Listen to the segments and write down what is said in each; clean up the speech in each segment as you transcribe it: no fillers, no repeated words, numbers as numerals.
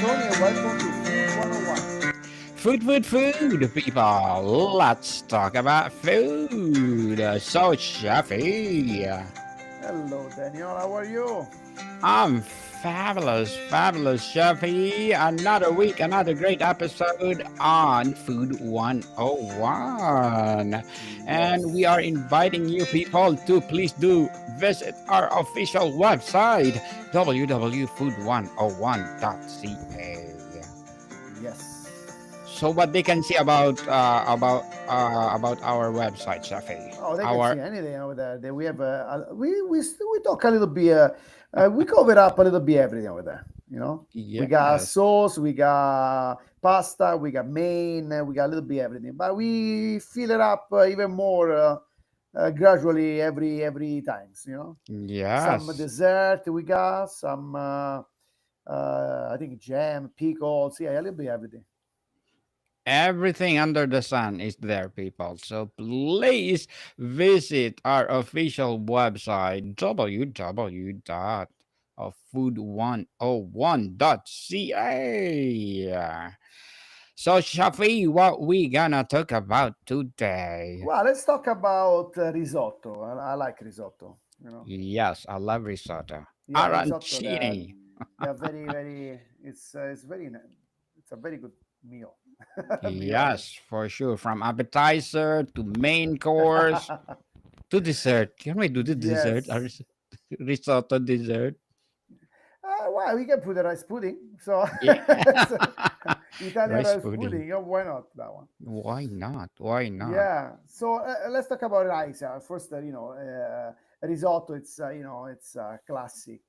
Tony, and welcome to Food 101. Food, people. Let's talk about food. So, Chefy, Hello, Daniel. How are you? I'm fabulous, Chefy. Another week, another great episode on Food 101. And we are Yes. inviting you people to please do visit our official website, www.food101.ca. Yes. So what they can see about our website, Shafi. Oh, they can Our see anything over there. We have we talk a little bit. We cover up a little bit everything over there. We got yes, sauce, we got pasta, we got main, we got a little bit everything. But we fill it up even more gradually every times. Some yes. dessert we got some. I think jam, pickles, yeah, a little bit everything. Everything under the sun is there, people. So please visit our official website, www.food101.ca. So, Shafi, what we gonna talk about today? Well, let's talk about risotto. I like risotto. Yes, I love risotto. Yeah, risotto. Arancini. They're very. It's very. It's a very good meal. Be honest. Yes, for sure. From appetizer to main course to dessert. Can we do the dessert? Yes. Risotto dessert? Well, we can put a rice pudding. So Yeah. it's Italian Rice rice pudding. pudding. Why not that one? Why not? Why not? Yeah. So let's talk about rice. First, risotto. It's classic.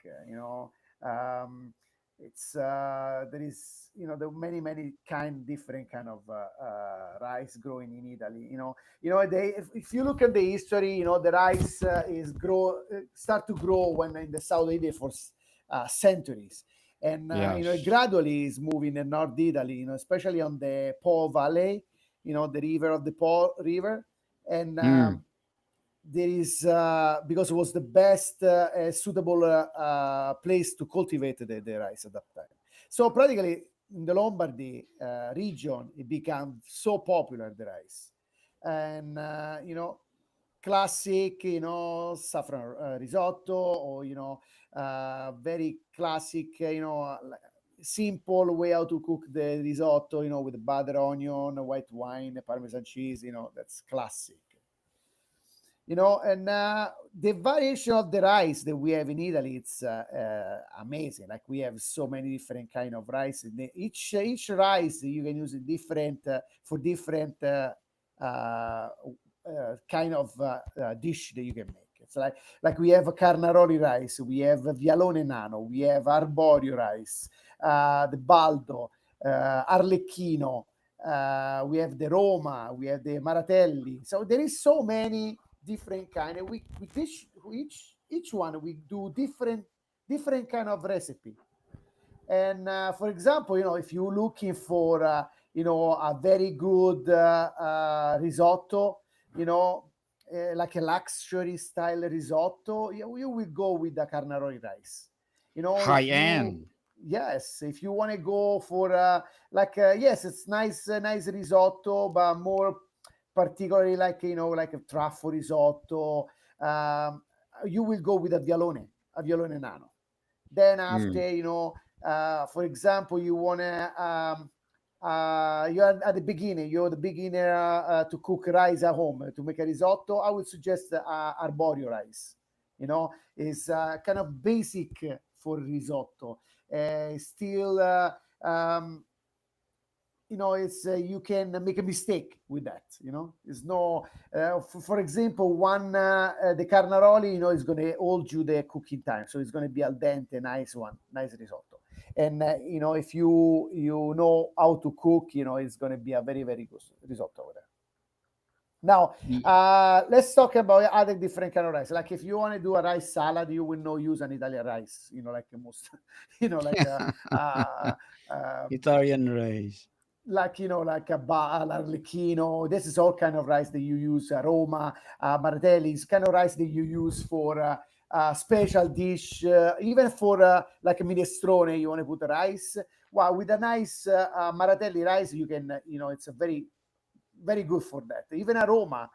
Um, it's there is there are many different kind of rice growing in Italy. If you look at the history, the rice is grow start to grow when in the South Italy for centuries. And it Yes. gradually is moving in North Italy, especially on the Po Valley, the river of the Po River, and Mm. there is because it was the best suitable place to cultivate the rice at that time. So practically in the Lombardy region, it became so popular the rice, and classic, saffron risotto, or very classic, simple way how to cook the risotto, with butter, onion, white wine, Parmesan cheese. That's classic. And the variation of the rice that we have in Italy, it's amazing. Like we have so many different kind of rice. Each rice you can use it different for different kind of dish that you can make. It's like we have a carnaroli rice, we have vialone nano, we have arborio rice, the baldo, arlecchino. We have the Roma, we have the Maratelli. So there is so many different kind, and we with each one we do different kind of recipe. And for example, if you're looking for a very good risotto, like a luxury style risotto, you will go with the carnaroli rice. High If you end. Yes, if you want to go for yes, it's nice risotto, but more particularly like like a truffle risotto. um, you will go with a vialone nano. Then Mm. after, for example, you want to you are at the beginning, you're the beginner to cook rice at home, to make a risotto. I would suggest arborio rice. Is kind of basic for risotto. Still, it's you can make a mistake with that. It's no for example, one the carnaroli, is going to hold you the cooking time, so it's going to be al dente, nice risotto. And if you know how to cook, it's going to be a very good risotto over there. Now, Y- let's talk about other different kind of rice. Like if you want to do a rice salad, you will not use an Italian rice. Like most, like Italian rice. like a l'arlecchino. This is all kind of rice that you use. Roma, martelli is kind of rice that you use for special dish, even for like a minestrone, you want to put rice. Wow, with a nice maratelli rice, you can, it's a very good for that. Even aroma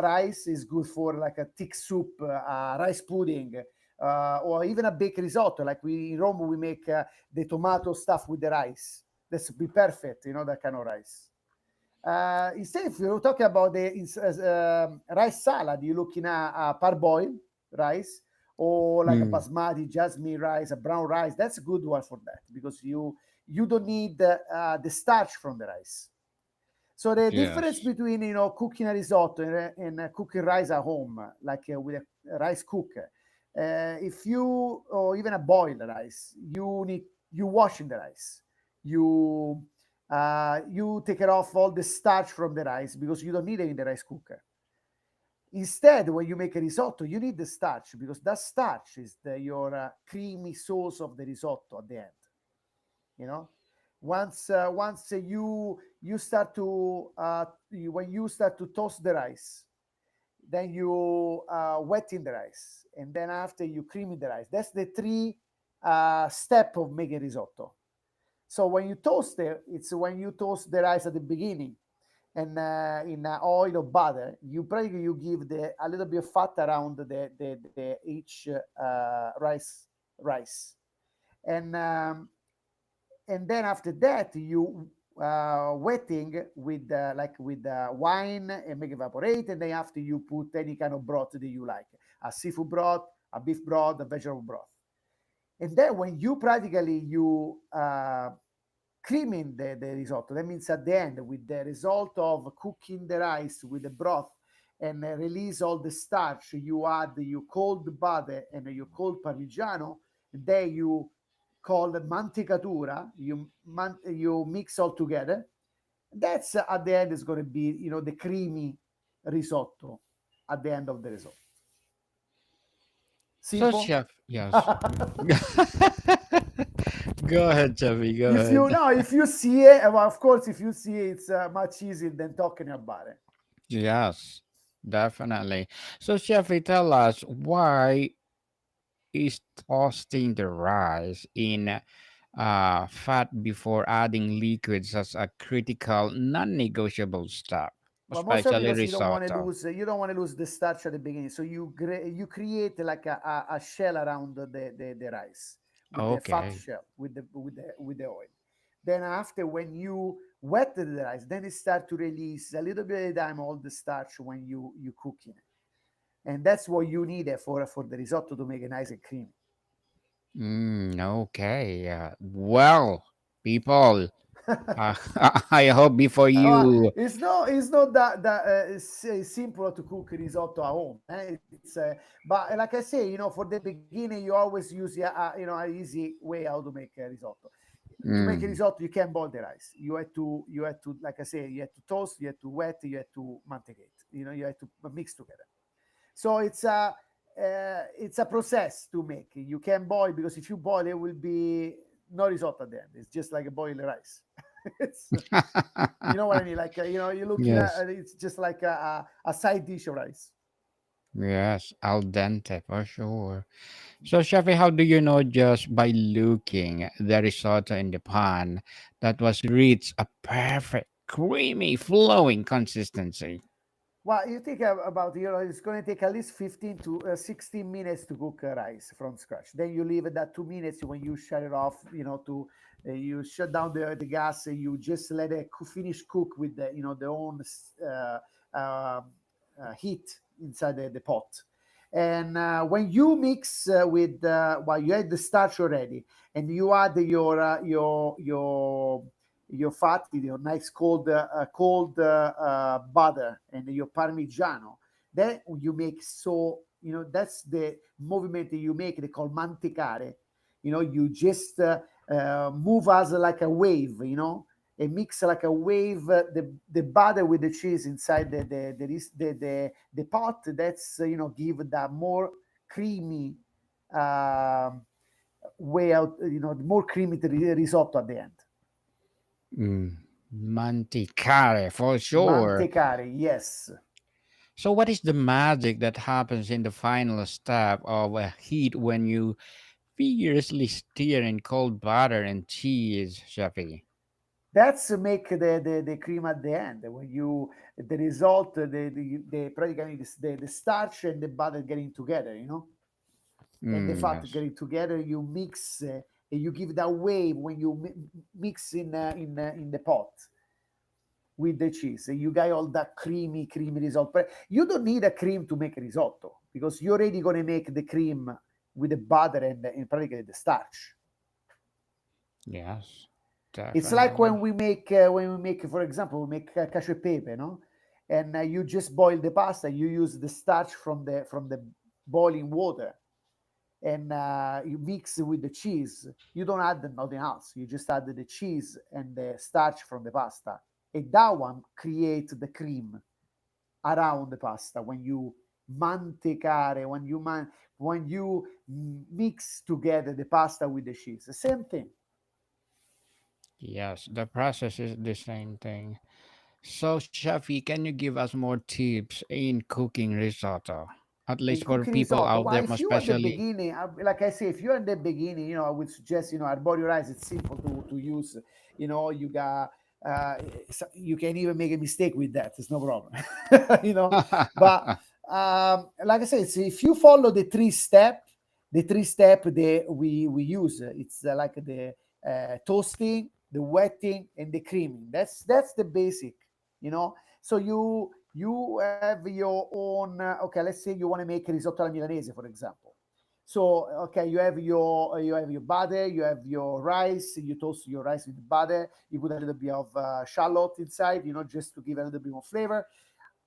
rice is good for like a thick soup, rice pudding, or even a baked risotto. Like we in Rome, we make the tomato stuff with the rice. That's be perfect, that kind of rice. Instead, if you're talking about the rice salad, you're looking at parboiled rice or like a Mm, basmati, jasmine rice, a brown rice. That's a good one for that because you don't need the starch from the rice. So the difference yes. between cooking a risotto and cooking rice at home, like with a rice cooker, if you or even a boiled rice, you washing the rice, you you take it off all the starch from the rice because you don't need it in the rice cooker. Instead, when you make a risotto, you need the starch because that starch is your creamy sauce of the risotto at the end. You know, once you start to when you start to toast the rice, then you wet in the rice, and then after you cream in the rice. That's the three step of making risotto. So when you toast it, it's when you toast the rice at the beginning and in oil or butter, you give the a little bit of fat around the each rice, and then after that you wetting with with wine and make evaporate, and then after you put any kind of broth that you like, a seafood broth, a beef broth, a vegetable broth, and then when you practically you creaming the risotto, that means at the end with the result of cooking the rice with the broth and release all the starch, you add your cold butter and your cold parmigiano, and then you called mantecatura. You mix all together. That's at the end is going to be the creamy risotto at the end of the risotto. So, Simple. chef, yes. Go ahead, Chevy. Go If you ahead. know, if you see it, well, of course, if you see it, it's much easier than talking about it. Yes, definitely. So, Chevy, tell us why is toasting the rice in fat before adding liquids as a critical, non-negotiable step, Well, mostly especially because risotto. you don't want to lose the starch at the beginning. So you create like a shell around the rice with the fat Okay. shell with the oil. Then after when you wet the rice, then it start to release a little bit of time all the starch when you cooking it, and that's what you need it for the risotto to make it nice and creamy. Okay. Well, people, uh, I hope before you. It's not that it's simple to cook risotto at home. But like I say, for the beginning, you always use an easy way how to make a risotto. To make a Mm. risotto, you can't boil the rice. You had to like I say, you had to toast, you had to wet, you had to mantecate. You had to mix together. So it's a process to make. You can boil because if you boil, it will be no risotto at the end. It's just like a boiled rice. it's you know what I mean? Like you're looking at Yes. it's just like a side dish of rice. Yes, al dente for sure. So, Shafi, how do you know just by looking the risotto in the pan that was reached a perfect, creamy, flowing consistency? Well, you think about it's going to take at least 15 to 16 minutes to cook rice from scratch. Then you leave it that 2 minutes when you shut it off. To you shut down the gas. And you just let it finish cook with the own heat inside the pot. And when you mix with well, you add the starch already, and you add your fat, your nice cold butter and your parmigiano. Then you make that's the movement that you make. They call mantecare. You just move as like a wave. And mix like a wave the butter with the cheese inside the pot. That's give that more creamy um way out. More creamy risotto at the end. Mm. Manticare for sure. Mantecare, yes. So, what is the magic that happens in the final step of a heat when you furiously stir in cold butter and cheese, Chefy? That's make the cream at the end. When you the result, the practically the starch and the butter getting together, and the Mm, fat yes. getting together, you mix and you give that wave when you mix in the pot with the cheese. You got all that creamy risotto. But you don't need a cream to make a risotto because you're already gonna make the cream with the butter and practically the starch. Yes. It's like when Definitely. we make, for example, we make cacio e pepe, no? And you just boil the pasta. You use the starch from the boiling water, and you mix it with the cheese. You don't add nothing else. You just add the cheese and the starch from the pasta, and that one creates the cream around the pasta when you mantecare, when you mix together the pasta with the cheese. The same thing. Yes, the process is the same thing. So, Shafi, can you give us more tips in cooking risotto? At In least for cooking people risotto, out well, there, if you are at the especially. beginning, like I say, if you're in the beginning, I would suggest, arborio rice. It's simple to use. You got, you can even make a mistake with that. It's no problem. you know, but like I say, so if you follow the three step that we use, it's like the toasting, the wetting, and the creaming. That's the basic. So you have your own. Okay, let's say you want to make risotto alla milanese, for example. So okay, you have your butter, you have your rice. You toast your rice with butter. You put a little bit of shallot inside, just to give a little bit more flavor.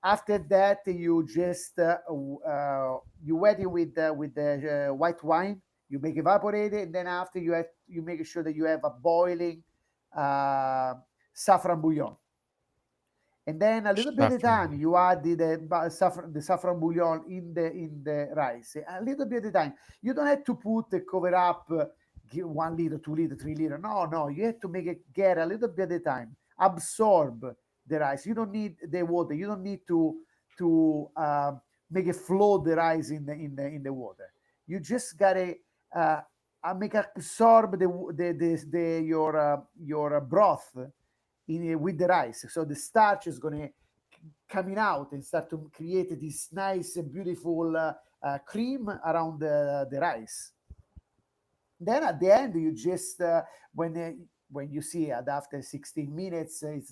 After that, you just you wet it with the white wine. You make evaporate it, and then after you make sure that you have a boiling uh, saffron bouillon, and then a little bit of time Saffron. you add the saffron bouillon in the rice. A little bit of time. You don't have to put cover up 1 liter, 2 liter, 3 liter. No, no. You have to make it get a little bit of time. Absorb the rice. You don't need the water. You don't need to make it float the rice in the water. You just gotta uh, make absorb your broth with the rice. So the starch is going to coming out and start to create this nice and beautiful cream around the rice. Then at the end, you just when you see it after 16 minutes, is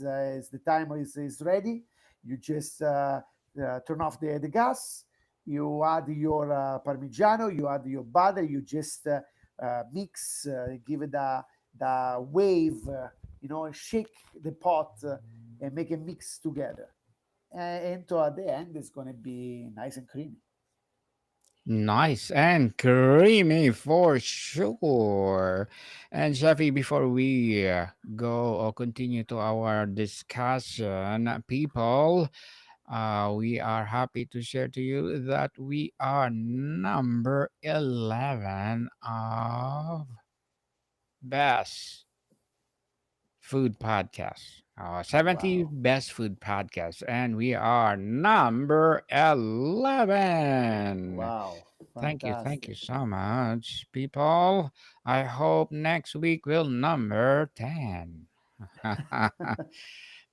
the time is ready. You just turn off the gas. You add your parmigiano. You add your butter. You just mix, give it the wave. Shake the pot and make it mix together. And so at the end, it's going to be nice and creamy. Nice and creamy for sure. And Shafi, before we go or continue to our discussion, people, we are happy to share to you that we are number 11 of best food podcasts. 70 Wow. best food podcasts, and we are number 11. Wow. Thank you Fantastic. so much, people. I hope next week we'll number 10.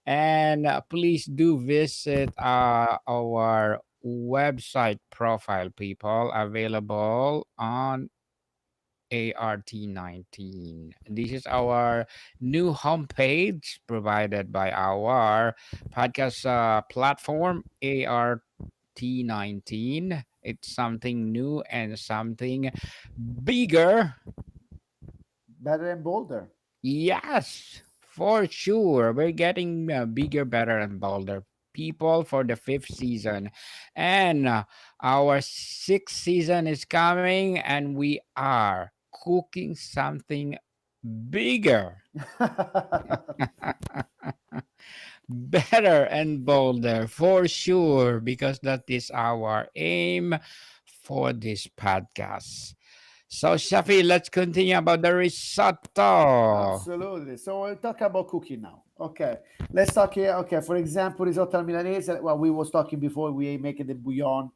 And please do visit our website profile, people, available on ART19. This is our new homepage provided by our podcast platform, ART19. It's something new and something bigger. Better and bolder. Yes, for sure. We're getting bigger, better, and bolder people for the fifth season. And our sixth season is coming, and we are cooking something bigger, better, and bolder for sure, because that is our aim for this podcast. So, Shafi, let's continue about the risotto. Absolutely. So we'll talk about cooking now. Okay, let's talk here. Okay, for example, risotto al milanese. Well, we was talking before we make the bouillon,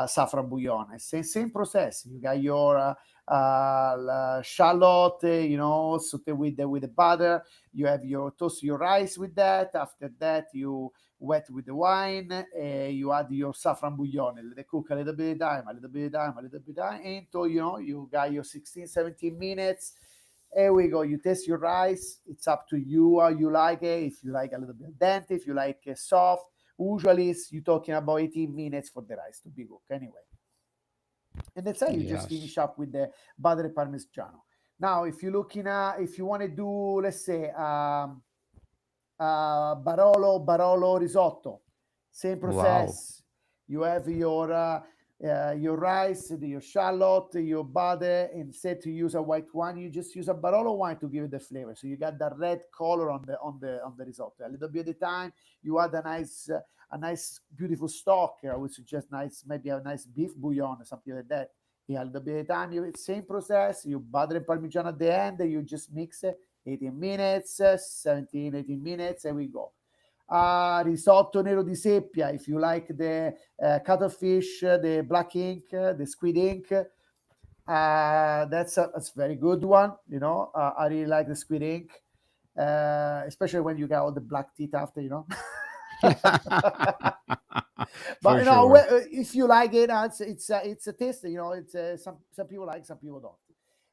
saffron bouillon. Same process. You got your shallot, saute with the butter. You have your toast your rice with that. After that, you wet with the wine. You add your saffron bouillon. Let it cook a little bit of time, a little bit of time, a little bit of time. Until you got your 16, 17 minutes. Here we go. You taste your rice. It's up to you how you like it. If you like a little bit dente, if you like soft. Usually, you're talking about 18 minutes for the rice to be cooked anyway. And that's how you just Yes. finish up with the butter parmigiano. Now, if you're looking at, if you want to do, let's say, Barolo risotto. Same Wow. process. You have your rice, your shallot, your butter. Instead to use a white wine, you just use a Barolo wine to give it the flavor. So you got the red color on the risotto. A little bit of the time, you add a nice beautiful stock. I would suggest maybe a nice beef bouillon or something like that. Yeah, a little bit of time. Same process. You butter and parmigiano at the end. You just mix it 18 minutes, 17, 18 minutes, and we go. Risotto nero di seppia, if you like the cuttlefish, the black ink, the squid ink, that's a very good one. I really like the squid ink, especially when you got all the black teeth after. But For sure. if you like it, it's a taste. It's some people like, some people don't.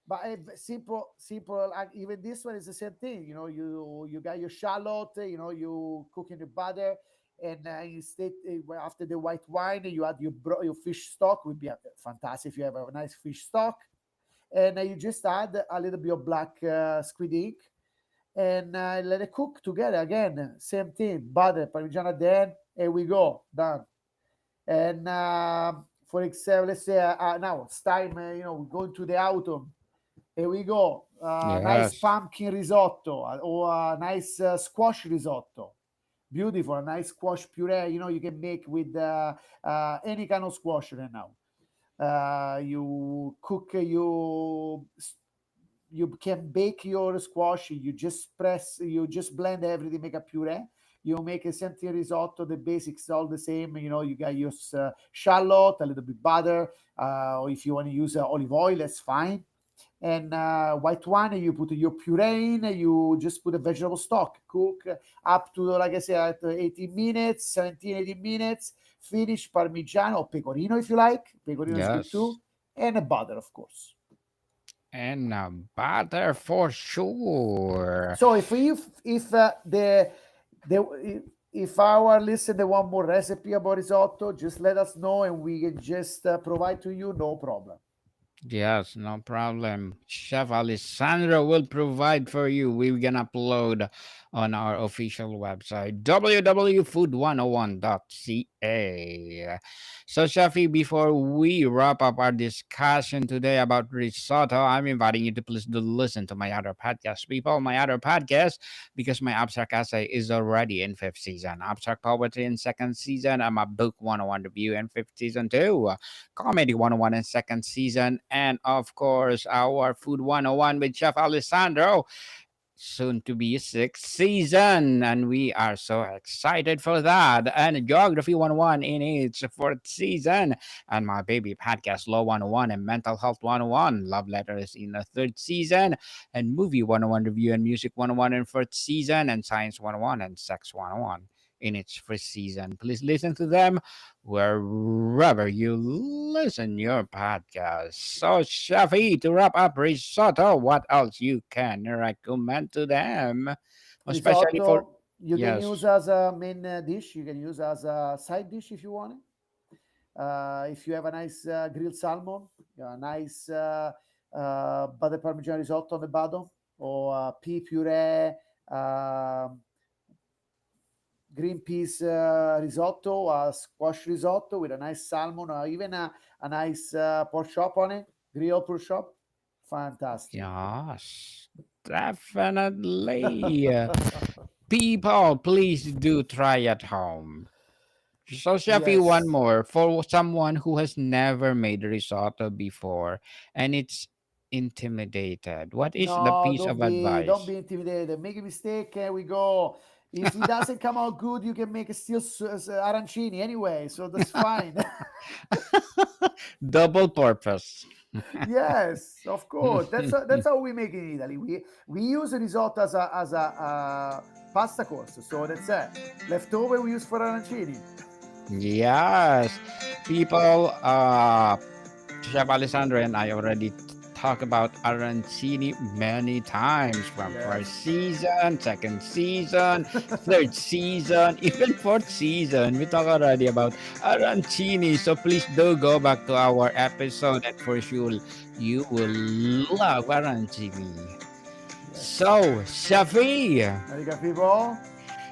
But simple. Like even this one is the same thing. You got your shallot. You cook in the butter, and instead after the white wine, you add your fish stock. Would be fantastic if you have a nice fish stock, and you just add a little bit of black squid ink, and let it cook together again. Same thing, butter, parmigiano at the end. Here we go, done. And for example, let's say now it's time. We're going to the autumn. Here we go. Nice Yes. pumpkin risotto or a nice squash risotto. Beautiful, a nice squash puree. You can make with any kind of squash right now. You cook, you can bake your squash. You just blend everything, make a puree. You make a senti risotto. The basics all the same. You got your shallot, a little bit butter, or if you want to use olive oil, that's fine. And white wine, you put your puree in. You just put a vegetable stock, cook up to, like I said, 18 minutes, 17, 18 minutes. Finish parmigiano or pecorino if you like. Pecorino is good Yes. too, and a butter, of course. And butter for sure. So if the if our listener want more recipe about risotto, just let us know and we can just provide to you, no problem. Yes, no problem. Chef Alessandro will provide for you. We're gonna upload on our official website, www.food101.ca. So, Shafi, before we wrap up our discussion today about risotto, I'm inviting you to please do listen to my other podcast, people. My other podcast, because my Abstract Essay is already in fifth season. Abstract Poetry in second season. I'm a book 101 review in fifth season too. Comedy 101 in second season, and of course, our Food 101 with Chef Alessandro, soon to be sixth season. And we are so excited for that. And Geography 101 in its fourth season. And my baby podcast, Law 101 and Mental Health 101, Love Letters in the third season. And Movie 101 Review and Music 101 in fourth season. And Science 101 and Sex 101 in its first season. Please listen to them wherever you listen your podcast. So, Shafi, to wrap up risotto, what else you can recommend to them, especially for Risotto, you can use yes, as a main dish. You can use as a side dish if you want it. If you have a nice grilled salmon, a nice butter parmigiano risotto on the bottom, or pea puree, uh, green peas risotto, a squash risotto with a nice salmon, or even a nice pork chop on it, grilled pork chop. Fantastic. yes, definitely. People, please do try at home. So, Shafi, one Yes. more for someone who has never made risotto before, and it's intimidated? What is the No, piece of don't be advice? intimidated. Make a mistake and we go. If it doesn't come out good, you can make a still arancini anyway, so that's fine. Double purpose. Yes, of course. That's how we make it in Italy. We use risotto as a pasta course, so that's it. Leftover we use for arancini. Yes, people. Chef Alessandro and I already talk about arancini many times, from first Yes. season, second season, third season, even fourth season. We talk already about arancini. So please do go back to our episode, and for sure you will love arancini. Yes. So, Shafi, Ariga people.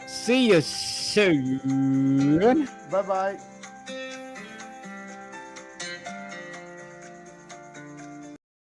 see you soon. Bye bye.